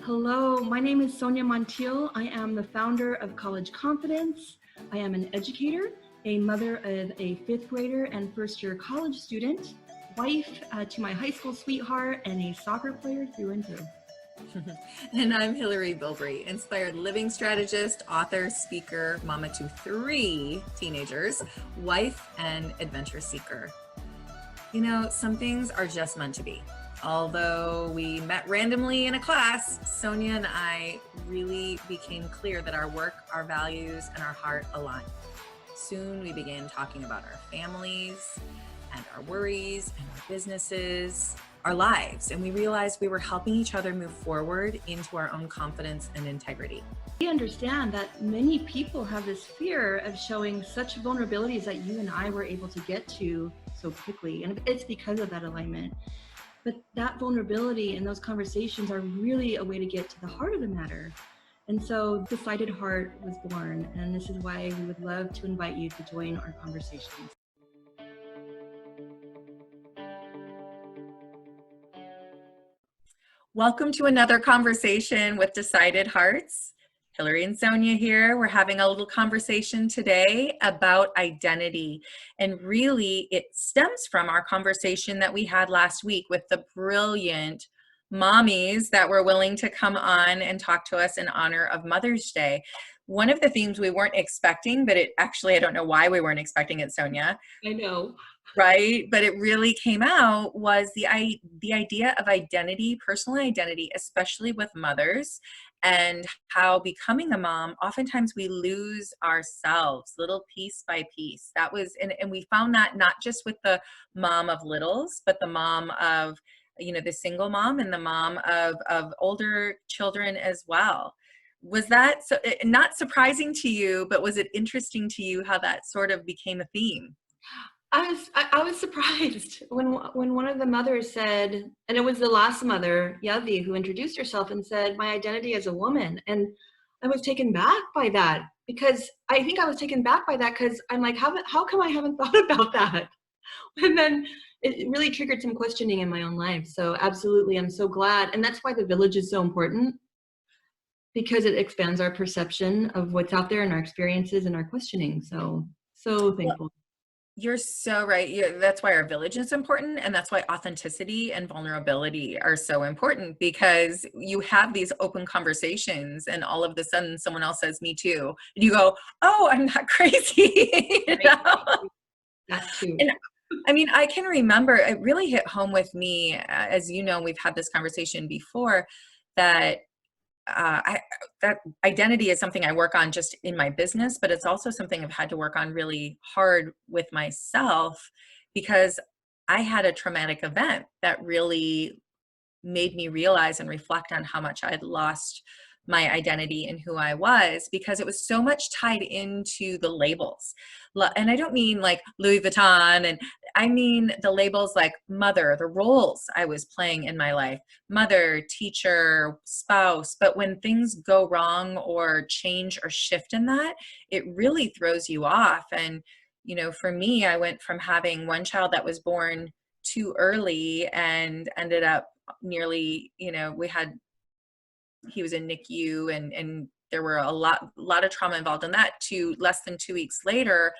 Hello, my name is Sonja Montiel. I am the founder of College Confidence. I am an educator, a mother of a fifth grader and first-year college student, wife to my high school sweetheart, and a soccer player through and through. And I'm Hilary Bilbrey, inspired living strategist, author, speaker, mama to 3 teenagers, wife, and adventure seeker. You know, some things are just meant to be. Although we met randomly in a class, Sonja and I really became clear that our work, our values, and our heart aligned. Soon we began talking about our families and our worries and our businesses, our lives, and we realized we were helping each other move forward into our own confidence and integrity. We understand that many people have this fear of showing such vulnerabilities that you and I were able to get to so quickly, and it's because of that alignment. But that vulnerability and those conversations are really a way to get to the heart of the matter. And so Decided Heart was born, and this is why we would love to invite you to join our conversations. Welcome to another conversation with Decided Hearts. Hilary and Sonja here. We're having a little conversation today about identity. And really, it stems from our conversation that we had last week with the brilliant mommies that were willing to come on and talk to us in honor of Mother's Day. One of the themes we weren't expecting, but it actually, I don't know why we weren't expecting it, Sonja. I know. Right? But it really came out was the idea of identity, personal identity, especially with mothers, and how becoming a mom, oftentimes we lose ourselves little piece by piece. That was, and we found that not just with the mom of littles, but the mom of, you know, the single mom and the mom of older children as well. Was that not surprising to you, but was it interesting to you how that sort of became a theme? I was surprised when one of the mothers said, and it was the last mother, Yavi, who introduced herself and said, "My identity as a woman." And I was taken back by that, because I think I was taken back by that because I'm like, how come I haven't thought about that? And then it really triggered some questioning in my own life. So absolutely, I'm so glad. And that's why the village is so important, because it expands our perception of what's out there and our experiences and our questioning. So thankful. You're so right. That's why our village is important. And that's why authenticity and vulnerability are so important, because you have these open conversations and all of a sudden someone else says, "Me too." And you go, "Oh, I'm not crazy." You know? That too. And I mean, I can remember it really hit home with me, as you know, we've had this conversation before, that that identity is something I work on just in my business, but it's also something I've had to work on really hard with myself, because I had a traumatic event that really made me realize and reflect on how much I'd lost my identity and who I was, because it was so much tied into the labels. And I don't mean like Louis Vuitton, and I mean the labels like mother, the roles I was playing in my life, mother, teacher, spouse. But when things go wrong or change or shift in that, it really throws you off. And, you know, for me, I went from having one child that was born too early and ended up nearly, you know, he was in NICU and there were a lot of trauma involved in that, to less than 2 weeks later,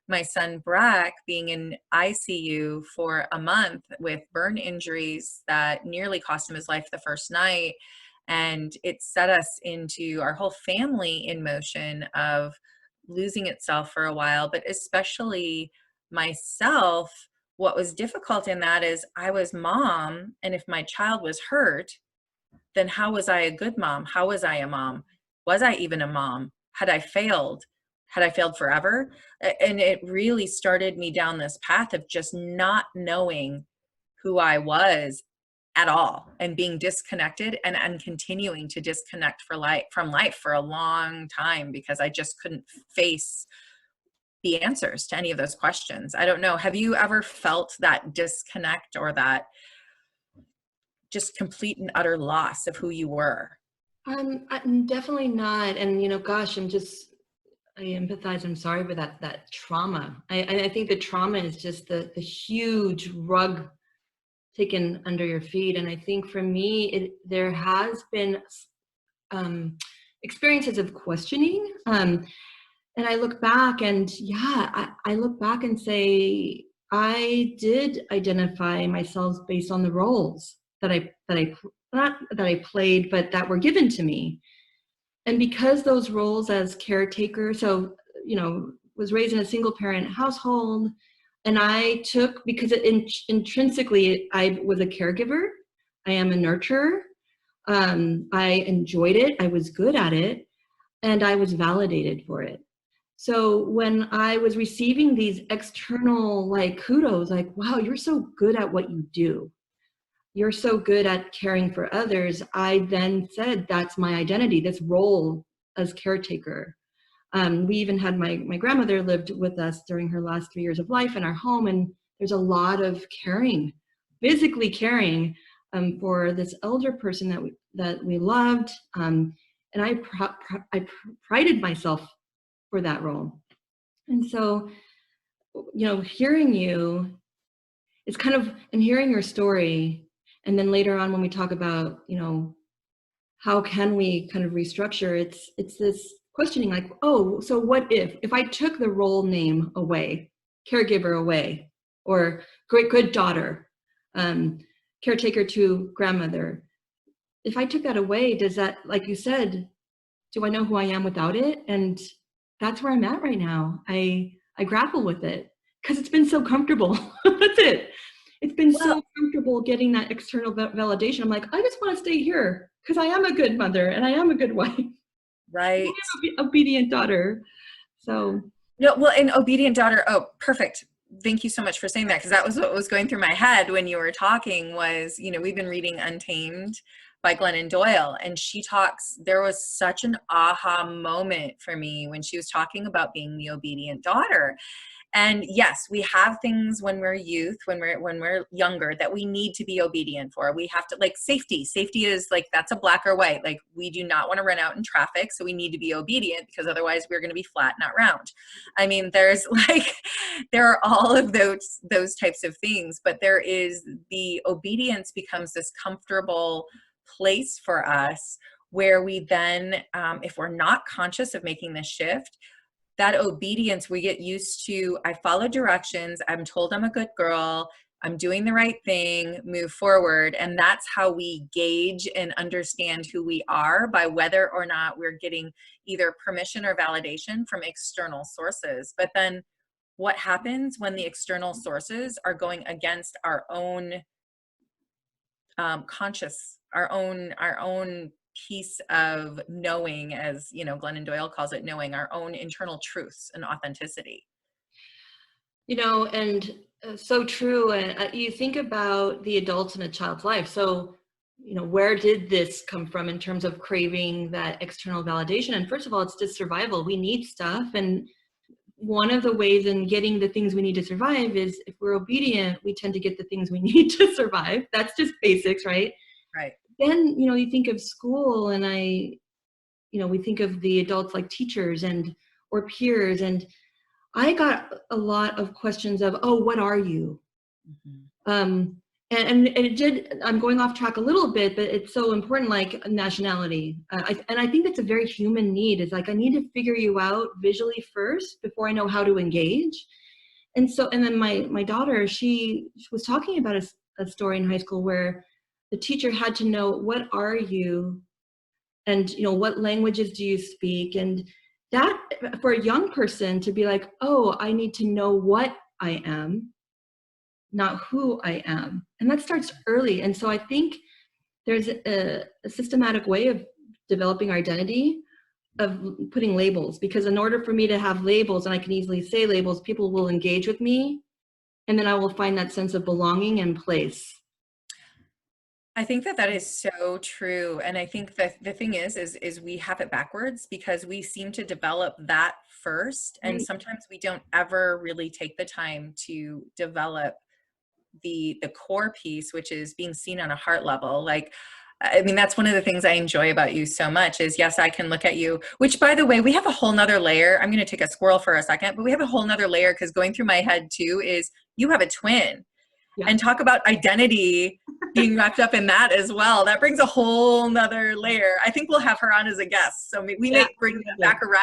my son Brack being in ICU for a month with burn injuries that nearly cost him his life the first night. And it set us into our whole family in motion of losing itself for a while, but especially myself. What was difficult in that is I was mom, and if my child was hurt, then how was I a good mom? How was I a mom? Was I even a mom? Had I failed? Had I failed forever? And it really started me down this path of just not knowing who I was at all, and being disconnected and continuing to disconnect from life for a long time, because I just couldn't face the answers to any of those questions. I don't know. Have you ever felt that disconnect, or that just complete and utter loss of who you were? I'm definitely not. And, you know, gosh, I empathize. I'm sorry for that trauma. I think the trauma is just the huge rug taken under your feet. And I think for me, there has been experiences of questioning. And I look back and I look back and say, I did identify myself based on the roles that I not that I played, but that were given to me. And because those roles as caretaker, so, was raised in a single parent household, and I took, because intrinsically I was a caregiver, I am a nurturer, I enjoyed it, I was good at it, and I was validated for it. So when I was receiving these external kudos, wow, you're so good at what you do, you're so good at caring for others, I then said, that's my identity, this role as caretaker. We even had my grandmother lived with us during her last 3 years of life in our home, and there's a lot of caring, physically caring, for this elder person that we loved, and I prided myself for that role. And so, hearing you is kind of, and hearing your story, and then later on when we talk about, how can we kind of restructure, it's this questioning, oh, so what if I took the role name away, caregiver away, or great good daughter, caretaker to grandmother, if I took that away, does that, like you said, do I know who I am without it? And that's where I'm at right now. I grapple with it because it's been so comfortable. That's it. It's been so comfortable getting that external validation. I'm like, I just want to stay here because I am a good mother and I am a good wife. Right. I am an obedient daughter. So. No, well, an obedient daughter. Oh, perfect. Thank you so much for saying that, because that was what was going through my head when you were talking was, we've been reading Untamed by Glennon Doyle, and she talks, there was such an aha moment for me when she was talking about being the obedient daughter. And yes, we have things when we're youth, when we're younger, that we need to be obedient for. We have to, safety is that's a black or white. We do not want to run out in traffic, so we need to be obedient, because otherwise we're going to be flat, not round. I mean, there's there are all of those types of things, but there is, the obedience becomes this comfortable place for us where we then, if we're not conscious of making this shift, that obedience, we get used to, I follow directions, I'm told I'm a good girl, I'm doing the right thing, move forward. And that's how we gauge and understand who we are, by whether or not we're getting either permission or validation from external sources. But then what happens when the external sources are going against our own conscious, our own piece of knowing, as Glennon Doyle calls it, knowing our own internal truths and authenticity? And so true. And you think about the adults in a child's life. So, where did this come from in terms of craving that external validation? And first of all, it's just survival. We need stuff. And one of the ways in getting the things we need to survive is, if we're obedient, we tend to get the things we need to survive. That's just basics, right? Right. Then, you think of school, and we think of the adults like teachers or peers. And I got a lot of questions of, oh, what are you? Mm-hmm. And it did, I'm going off track a little bit, but it's so important, nationality. And I think that's a very human need. It's I need to figure you out visually first before I know how to engage. And then my daughter, she was talking about a story in high school where the teacher had to know, what are you? And, what languages do you speak? And that, for a young person to be like, oh, I need to know what I am, not who I am. And that starts early. And so I think there's a systematic way of developing our identity, of putting labels, because in order for me to have labels, and I can easily say labels, people will engage with me, and then I will find that sense of belonging and place. I think that is so true. And I think that the thing is we have it backwards, because we seem to develop that first. And sometimes we don't ever really take the time to develop the core piece, which is being seen on a heart level. I mean, that's one of the things I enjoy about you so much is, yes, I can look at you, which, by the way, we have a whole nother layer. I'm going to take a squirrel for a second, but we have a whole nother layer, because going through my head too is, you have a twin. Yeah. And talk about identity being wrapped up in that as well. That brings a whole nother layer. I think we'll have her on as a guest. So we Yeah. may bring that back around.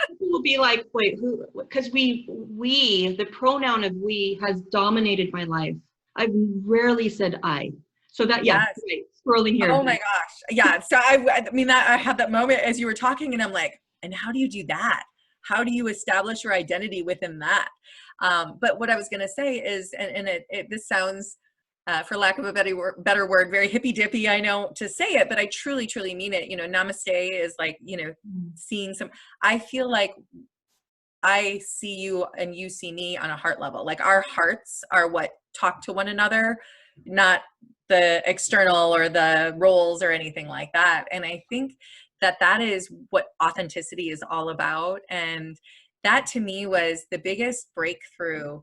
People will be like, wait, who? Because the pronoun of we has dominated my life. I've rarely said I. So that, yeah, Yes. right, scrolling here. Oh my gosh. Yeah. So I mean, that I had that moment as you were talking, and I'm like, and how do you do that? How do you establish your identity within that? But what I was going to say is, and this sounds, for lack of a better word, very hippy dippy, I know to say it, but I truly, truly mean it. You know, namaste is like, you know, seeing I feel like I see you and you see me on a heart level. Like our hearts are what talk to one another, not the external or the roles or anything like that. And I think that that is what authenticity is all about. And that to me was the biggest breakthrough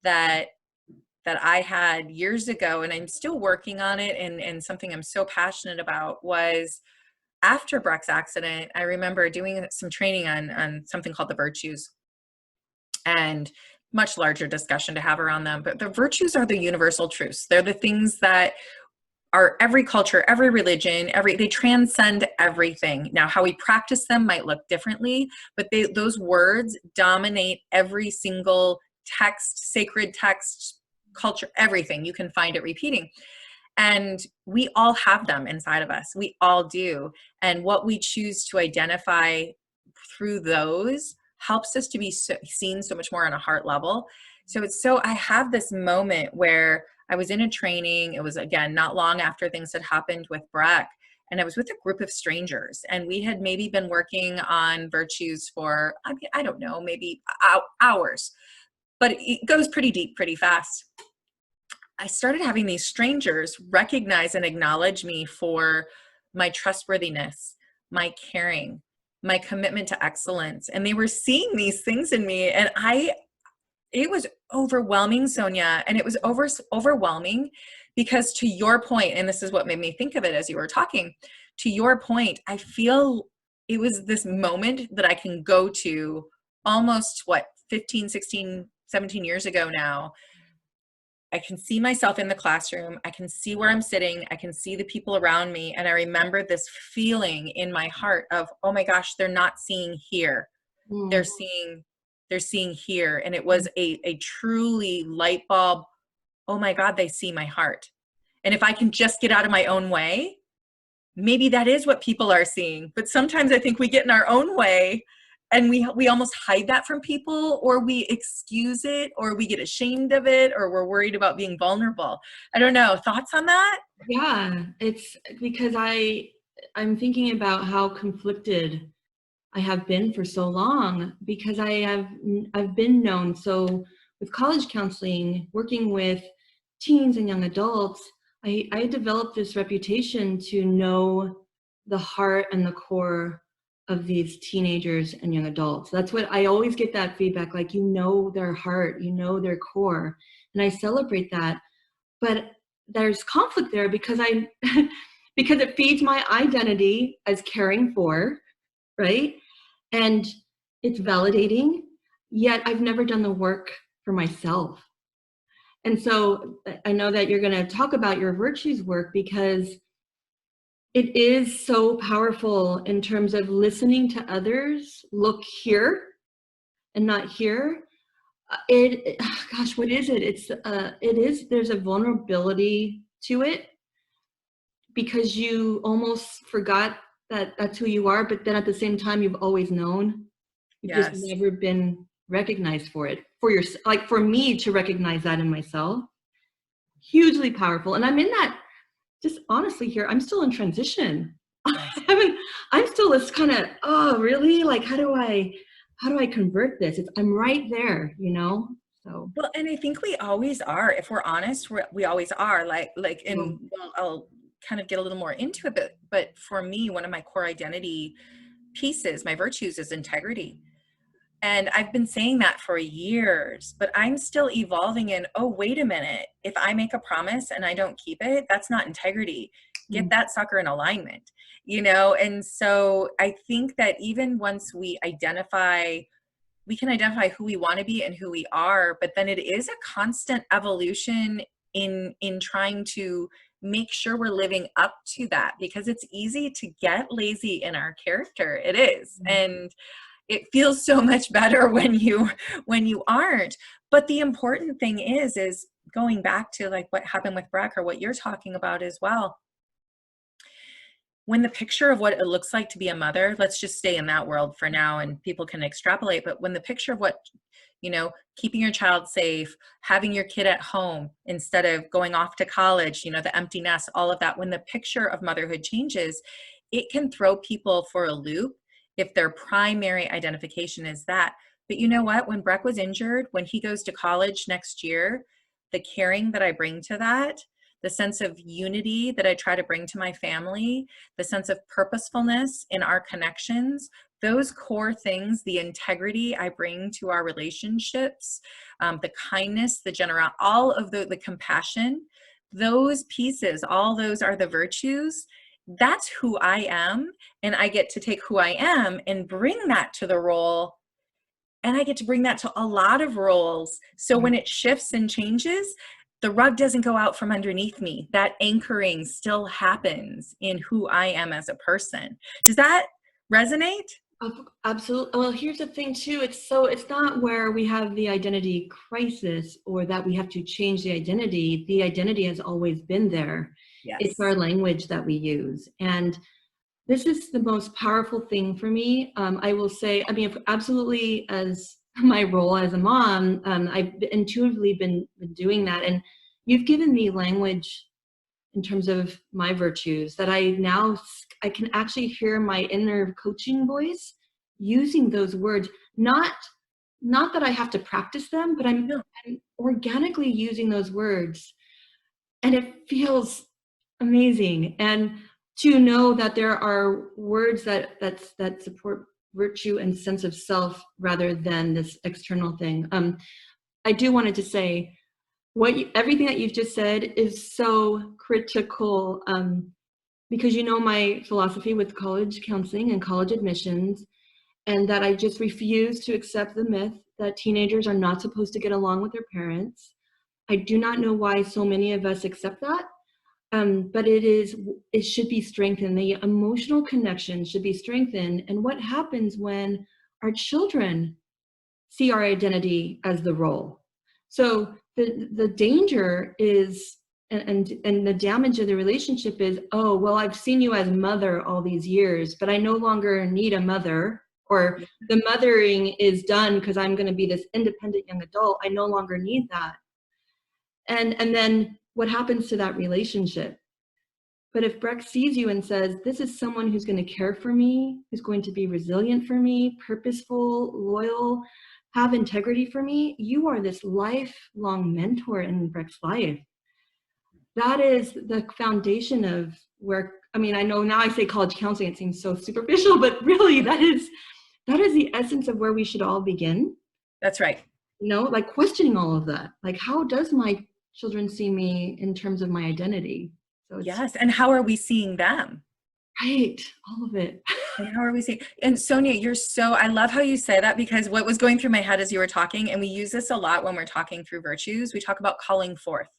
that I had years ago, and I'm still working on it, and something I'm so passionate about was after Breck's accident. I remember doing some training on something called the virtues, and much larger discussion to have around them. But the virtues are the universal truths. They're the things that are every culture, every religion, they transcend everything. Now, how we practice them might look differently, but those words dominate every single text, sacred text, culture, everything. You can find it repeating. And we all have them inside of us. We all do. And what we choose to identify through those helps us to be seen so much more on a heart level. So I have this moment where I was in a training. It was, again, not long after things had happened with Breck. And I was with a group of strangers, and we had maybe been working on virtues for, I mean, I don't know, maybe hours, but it goes pretty deep, pretty fast. I started having these strangers recognize and acknowledge me for my trustworthiness, my caring, my commitment to excellence. And they were seeing these things in me. And it was overwhelming, Sonja. And it was overwhelming because, to your point, and this is what made me think of it as you were talking, to your point, I feel it was this moment that I can go to almost 15, 16, 17 years ago now. I can see myself in the classroom. I can see where I'm sitting. I can see the people around me. And I remember this feeling in my heart of, oh my gosh, they're not seeing here. Mm. They're seeing here. And it was a truly light bulb. Oh my God, they see my heart. And if I can just get out of my own way, maybe that is what people are seeing. But sometimes I think we get in our own way, and we almost hide that from people, or we excuse it, or we get ashamed of it, or we're worried about being vulnerable. I don't know. Thoughts on that? Yeah, it's because I'm thinking about how conflicted I have been for so long, because I've been known. So with college counseling, working with teens and young adults, I developed this reputation to know the heart and the core of these teenagers and young adults. That's what I always get, that feedback, like, you know their heart, you know their core. And I celebrate that. But there's conflict there because because it feeds my identity as caring for, right? And it's validating, yet I've never done the work for myself. And so I know that you're going to talk about your virtues work, because it is so powerful in terms of listening to others, look here and not here. Gosh, what is it? There's a vulnerability to it, because you almost forgot that that's who you are, but then at the same time, you've always known. You've just Yes. never been recognized for it. Like for me to recognize that in myself, hugely powerful. And I'm in that, just honestly here, I'm still in transition. Yes. I'm still this kind of, oh, really? Like, how do I convert this? I'm right there, you know? So. Well, and I think we always are. If we're honest, we always are. And well, I'll kind of get a little more into it, but for me, one of my core identity pieces, my virtues, is integrity. And I've been saying that for years, but I'm still evolving in, oh, wait a minute. If I make a promise and I don't keep it, that's not integrity. Get that sucker in alignment, you know? And so I think that even once we identify we can identify who we want to be and who we are, but then it is a constant evolution in trying to make sure we're living up to that, because it's easy to get lazy in our character. It is. And it feels so much better when you aren't. But the important thing is going back to like what happened with Breck, or what you're talking about as well. When the picture of what it looks like to be a mother, let's just stay in that world for now and people can extrapolate, but when the picture of what, keeping your child safe, having your kid at home instead of going off to college, the empty nest, all of that, when the picture of motherhood changes, it can throw people for a loop if their primary identification is that. But you know what? When Breck was injured, when he goes to college next year, the caring that I bring to that, the sense of unity that I try to bring to my family, the sense of purposefulness in our connections, those core things, the integrity I bring to our relationships, the kindness, the generosity, all of the compassion, those pieces, all those are the virtues. That's who I am. And I get to take who I am and bring that to the role. And I get to bring that to a lot of roles. So when it shifts and changes, the rug doesn't go out from underneath me. That anchoring still happens in who I am as a person. Does that resonate? Absolutely. Well, here's the thing too. It's not where we have the identity crisis or that we have to change the identity. The identity has always been there. Yes. It's our language that we use. And this is the most powerful thing for me. I will say, absolutely, as my role as a mom, I've intuitively been doing that. And you've given me language in terms of my virtues that I can actually hear my inner coaching voice using those words. Not that I have to practice them, but I'm organically using those words. And it feels amazing. And to know that there are words that support virtue and sense of self rather than this external thing. I do wanted to say everything that you've just said is so critical, because my philosophy with college counseling and college admissions, and that I just refuse to accept the myth that teenagers are not supposed to get along with their parents. I do not know why so many of us accept that. But it should be strengthened. The emotional connection should be strengthened. And what happens when our children see our identity as the role? So the danger is, and the damage of the relationship is, oh, well, I've seen you as mother all these years, but I no longer need a mother, or the mothering is done because I'm going to be this independent young adult. I no longer need that. And then what happens to that relationship? But if Breck sees you and says, this is someone who's going to care for me, who's going to be resilient for me, purposeful, loyal, have integrity for me, you are this lifelong mentor in Breck's life. That is the foundation of where, I know now I say college counseling, it seems so superficial, but really that is the essence of where we should all begin. That's right. Like questioning all of that. Like, how does my children see me in terms of my identity? So yes. And how are we seeing them? Right. All of it. And how are we seeing? And Sonja, I love how you say that, because what was going through my head as you were talking, and we use this a lot when we're talking through virtues, we talk about calling forth.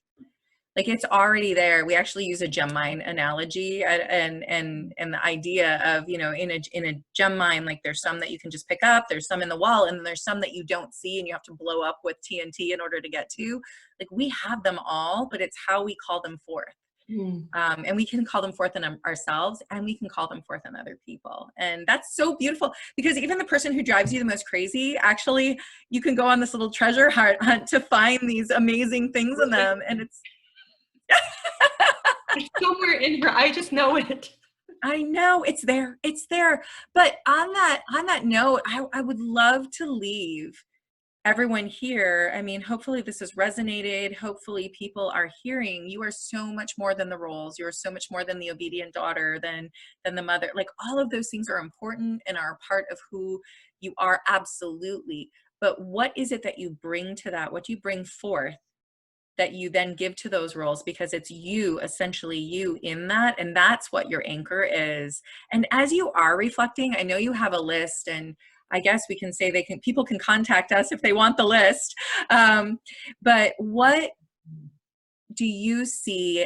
Like, it's already there. We actually use a gem mine analogy, and the idea of, in a gem mine, like there's some that you can just pick up, there's some in the wall, and then there's some that you don't see and you have to blow up with TNT in order to get to. Like, we have them all, but it's how we call them forth. And we can call them forth in ourselves, and we can call them forth in other people. And that's so beautiful, because even the person who drives you the most crazy, actually, you can go on this little treasure hunt to find these amazing things in them. And it's somewhere in here. I just know it. I know it's there. It's there. But on that note, I would love to leave everyone here. Hopefully this has resonated. Hopefully people are hearing, you are so much more than the roles. You are so much more than the obedient daughter, than the mother. Like, all of those things are important and are part of who you are. Absolutely. But what is it that you bring to that? What do you bring forth that you then give to those roles? Because it's you, essentially you in that. And that's what your anchor is. And as you are reflecting, I know you have a list, and I guess we can say people can contact us if they want the list. But what do you see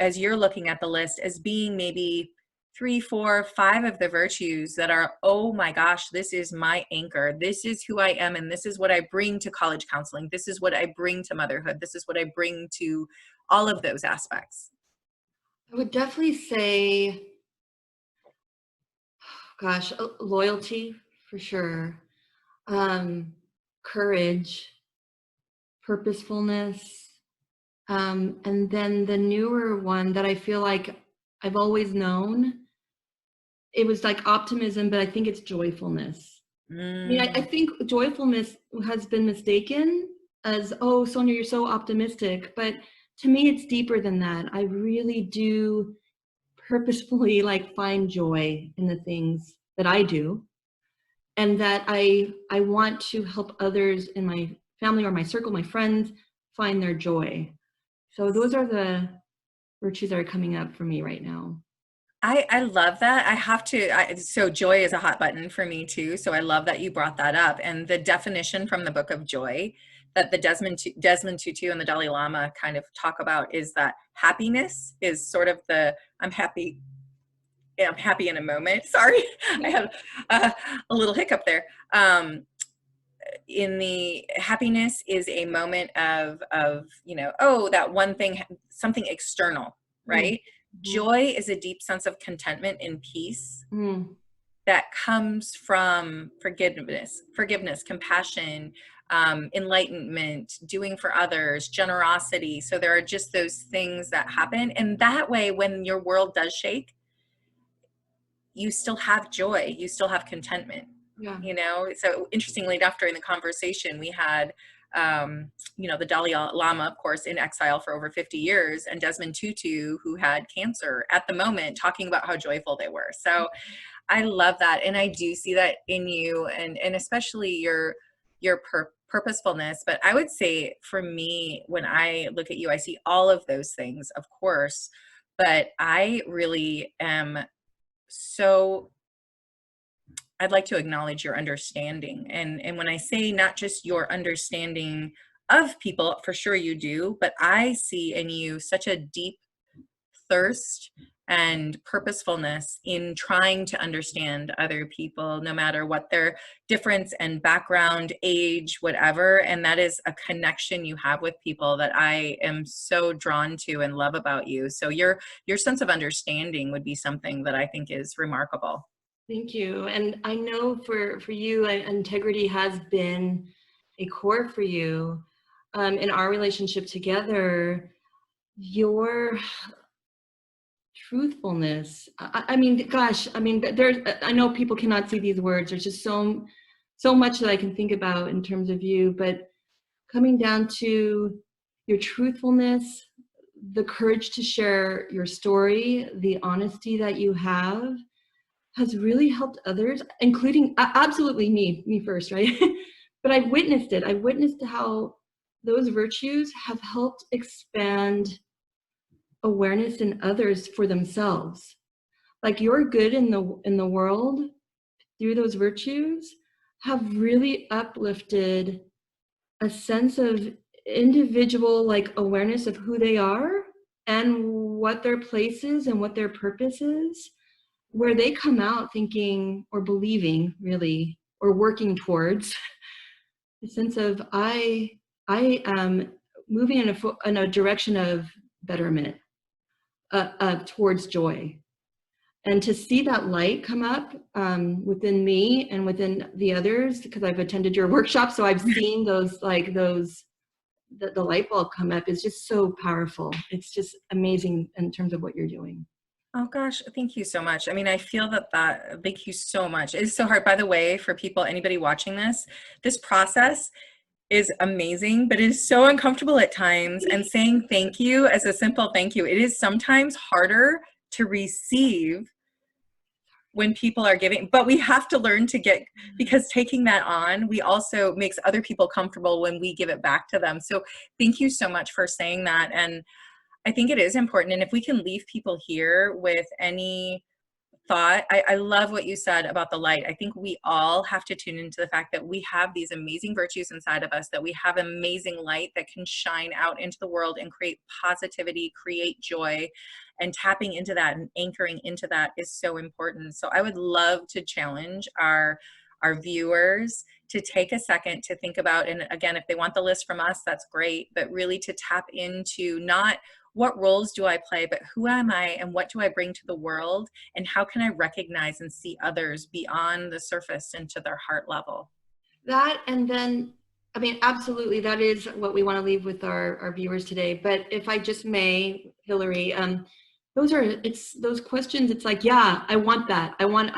as you're looking at the list as being maybe 3, 4, 5 of the virtues that are, oh my gosh, this is my anchor. This is who I am. And this is what I bring to college counseling. This is what I bring to motherhood. This is what I bring to all of those aspects. I would definitely say, gosh, loyalty for sure, courage, purposefulness, and then the newer one that I feel like I've always known, it was like optimism, but I think it's joyfulness. I mean, I Mm. think joyfulness has been mistaken as, oh, Sonja, you're so optimistic. But to me, it's deeper than that. I really do purposefully like find joy in the things that I do, and that I want to help others in my family or my circle, my friends, find their joy. So those are the virtues that are coming up for me right now. I love that. I have to, so joy is a hot button for me too. So I love that you brought that up. And the definition from the Book of Joy that the Desmond Tutu and the Dalai Lama kind of talk about is that happiness is sort of I'm happy. I'm happy in a moment. Sorry, I have a little hiccup there. In the happiness is a moment of oh, that one thing, something external, right? Mm-hmm. Joy is a deep sense of contentment and peace Mm. that comes from forgiveness, compassion, enlightenment, doing for others, generosity. So there are just those things that happen, and that way when your world does shake, you still have joy, you still have contentment. Yeah. So interestingly enough, during the conversation we had, the Dalai Lama, of course, in exile for over 50 years, and Desmond Tutu, who had cancer at the moment, talking about how joyful they were. So I love that. And I do see that in you, and especially your purposefulness. But I would say for me, when I look at you, I see all of those things, of course, but I really am so, I'd like to acknowledge your understanding. And when I say not just your understanding of people, for sure you do, but I see in you such a deep thirst and purposefulness in trying to understand other people, no matter what their difference and background, age, whatever. And that is a connection you have with people that I am so drawn to and love about you. So your sense of understanding would be something that I think is remarkable. Thank you. And I know for you, integrity has been a core for you in our relationship together. Your truthfulness. I mean, gosh, I mean, there's. I know people cannot see these words. There's just so much that I can think about in terms of you. But coming down to your truthfulness, the courage to share your story, the honesty that you have, has really helped others, including absolutely me first, right? But I've witnessed it. I've witnessed how those virtues have helped expand awareness in others for themselves. Like your good in the world through those virtues have really uplifted a sense of individual like awareness of who they are and what their place is and what their purpose is, where they come out thinking or believing really or working towards a sense of I am moving in a direction of betterment, towards joy. And to see that light come up within me and within the others, because I've attended your workshop, so I've seen the light bulb come up, is just so powerful. It's just amazing in terms of what you're doing. Oh gosh, thank you so much. I mean, I feel thank you so much. It's so hard, by the way, for people, anybody watching this process is amazing, but it is so uncomfortable at times. And saying thank you as a simple thank you, it is sometimes harder to receive when people are giving, but we have to learn to because taking that on, we also makes other people comfortable when we give it back to them. So thank you so much for saying that. And I think it is important. And if we can leave people here with any thought. I love what you said about the light. I think we all have to tune into the fact that we have these amazing virtues inside of us, that we have amazing light that can shine out into the world and create positivity, create joy, and tapping into that and anchoring into that is so important. So I would love to challenge our viewers to take a second to think about, and again, if they want the list from us, that's great, but really to tap into not what roles do I play, but who am I and what do I bring to the world, and how can I recognize and see others beyond the surface and to their heart level. That, and then, I mean, absolutely, that is what we want to leave with our viewers today. But if I just may, Hilary, it's those questions. It's like, yeah, I want that. I want,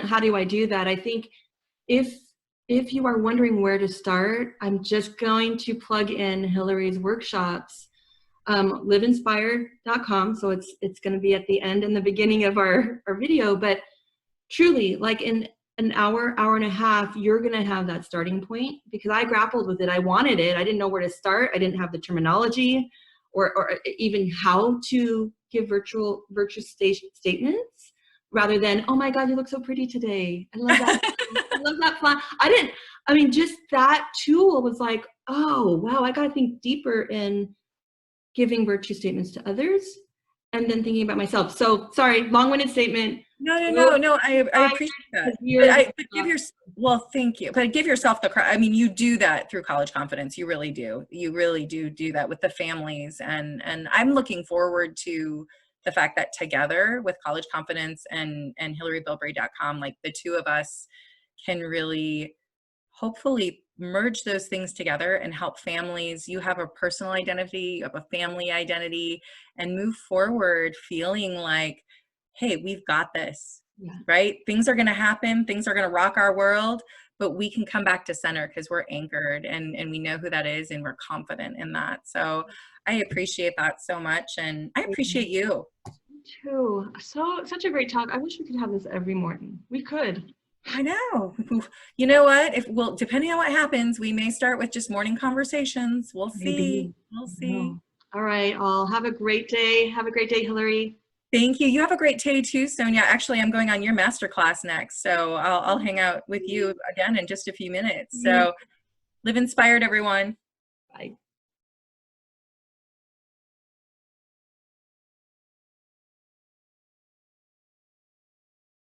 how do I do that? I think if you are wondering where to start, I'm just going to plug in Hilary's workshops, liveinspired.com. So it's going to be at the end and the beginning of our video, but truly, like in an hour and a half, you're going to have that starting point, because I grappled with it. I wanted it. I didn't know where to start. I didn't have the terminology or even how to give virtuous statements, rather than, oh my God, you look so pretty today. I love that. I love that font. Just that tool was like, oh, wow, I got to think deeper in giving virtue statements to others and then thinking about myself. So sorry, long-winded statement. No, I appreciate that. Well, thank you. But give yourself the credit. I mean, you do that through College Confidence. You really do. You really do that with the families. And I'm looking forward to the fact that together with College Confidence and hilarybilbrey.com, like the two of us can really hopefully merge those things together and help families. You have a personal identity, you have a family identity, and move forward feeling like, hey, we've got this, right? Things are going to happen. Things are going to rock our world, but we can come back to center because we're anchored and we know who that is and we're confident in that. So I appreciate that so much. And I appreciate you. Too. Such a great talk. I wish we could have this every morning. We could. I know. You know what? Depending on what happens, we may start with just morning conversations. We'll see. Maybe. We'll see. All right. I'll have a great day. Have a great day, Hilary. Thank you. You have a great day too, Sonja. Actually, I'm going on your masterclass next, so I'll hang out with you again in just a few minutes. So live inspired, everyone.